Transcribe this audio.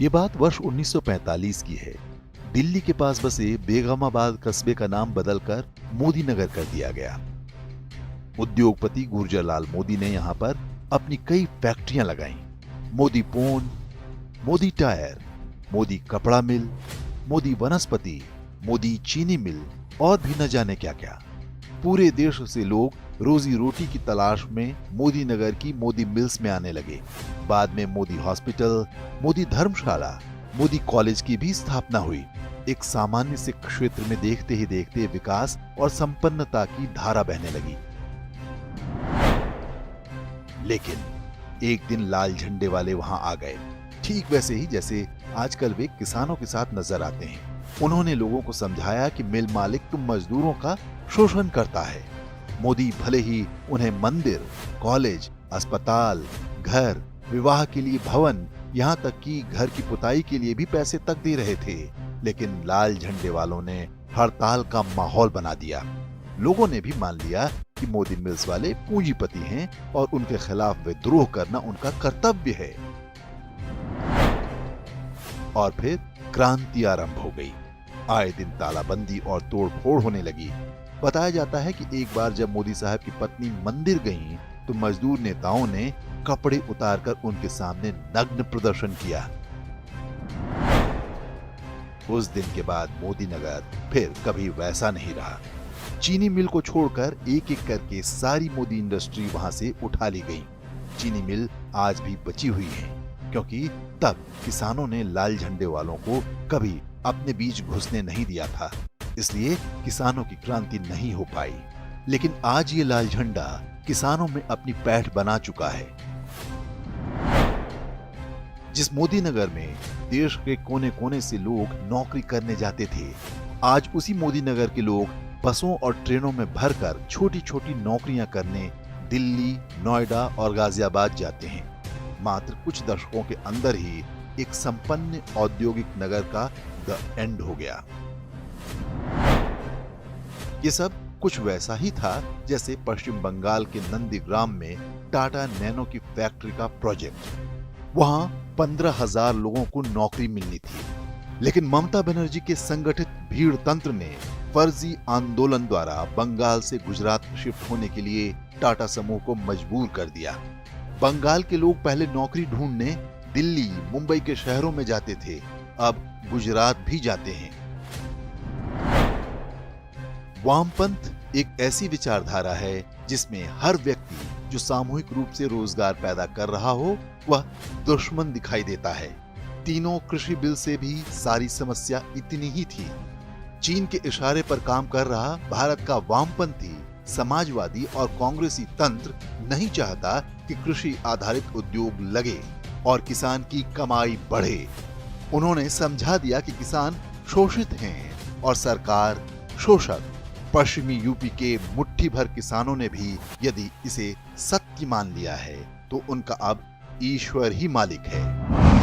ये बात वर्ष 1945 की है। दिल्ली के पास बसे बेगमाबाद कस्बे का नाम बदलकर मोदी नगर कर दिया गया। उद्योगपति गुर्जरलाल मोदी ने यहाँ पर अपनी कई फैक्ट्रियां लगाईं। मोदी पोन, मोदी टायर, मोदी कपड़ा मिल, मोदी वनस्पति, मोदी चीनी मिल और भी न जाने क्या क्या। पूरे देश से लोग रोजी रोटी की तलाश में मोदी नगर की मोदी मिल्स में आने लगे। बाद में मोदी हॉस्पिटल, मोदी धर्मशाला, मोदी कॉलेज की भी स्थापना हुई। एक सामान्य से क्षेत्र में देखते ही देखते विकास और संपन्नता की धारा बहने लगी। लेकिन एक दिन लाल झंडे वाले वहां आ गए, ठीक वैसे ही जैसे आजकल वे किसानों के साथ नजर आते हैं। उन्होंने लोगों को समझाया कि मिल मालिक तुम मजदूरों का शोषण करता है। मोदी भले ही उन्हें मंदिर, कॉलेज, अस्पताल, घर, विवाह के लिए भवन, यहाँ तक कि घर की पुताई के लिए भी पैसे तक दे रहे थे, लेकिन लाल झंडे वालों ने हड़ताल का माहौल बना दिया। लोगों ने भी मान लिया कि मोदी मिल्स वाले पूंजीपति हैं और उनके खिलाफ विद्रोह करना उनका कर्तव्य है। और फिर क्रांति आरंभ हो गई। आए दिन तालाबंदी और तोड़फोड़ होने लगी। बताया जाता है कि एक बार जब मोदी साहब की पत्नी मंदिर गईं, तो मजदूर नेताओं ने कपड़े उतारकर उनके सामने नग्न प्रदर्शन किया। उस दिन के बाद मोदी नगर फिर कभी वैसा नहीं रहा। चीनी मिल को छोड़कर एक एक करके सारी मोदी इंडस्ट्री वहां से उठा ली गई। चीनी मिल आज भी बची हुई है, क्योंकि तब किसानों ने लाल झंडे वालों को कभी अपने बीच घुसने नहीं दिया था, इसलिए किसानों की क्रांति नहीं हो पाई। लेकिन आज ये लाल झंडा किसानों में अपनी पैठ बना चुका है। जिस मोदी नगर में देश के कोने कोने से लोग नौकरी करने जाते थे, आज उसी मोदी नगर के लोग बसों और ट्रेनों में भरकर छोटी छोटी नौकरियां करने दिल्ली, नोएडा और गाजियाबाद जाते हैं। मात्र कुछ दशकों के अंदर ही एक संपन्न औद्योगिक नगर का द एंड हो गया। ये सब कुछ वैसा ही था जैसे पश्चिम बंगाल के नंदीग्राम में टाटा नैनो की फैक्ट्री का प्रोजेक्ट। वहां 15,000 लोगों को नौकरी मिलनी थी, लेकिन ममता बनर्जी के संगठित भीड़ तंत्र ने फर्जी आंदोलन द्वारा बंगाल से गुजरात शिफ्ट होने के लिए टाटा समूह को मजबूर कर दिया। बंगाल के लोग पहले नौकरी ढूंढने दिल्ली, मुंबई के शहरों में जाते थे, अब गुजरात भी जाते हैं। वामपंथ एक ऐसी विचारधारा है जिसमें हर व्यक्ति जो सामूहिक रूप से रोजगार पैदा कर रहा हो वह दुश्मन दिखाई देता है। तीनों कृषि बिल से भी सारी समस्या इतनी ही थी। चीन के इशारे पर काम कर रहा भारत का वामपंथी, समाजवादी और कांग्रेसी तंत्र नहीं चाहता कि कृषि आधारित उद्योग लगे और किसान की कमाई बढ़े। उन्होंने समझा दिया कि किसान शोषित हैं और सरकार शोषक। पश्चिमी यूपी के मुट्ठी भर किसानों ने भी यदि इसे सत्य मान लिया है तो उनका अब ईश्वर ही मालिक है।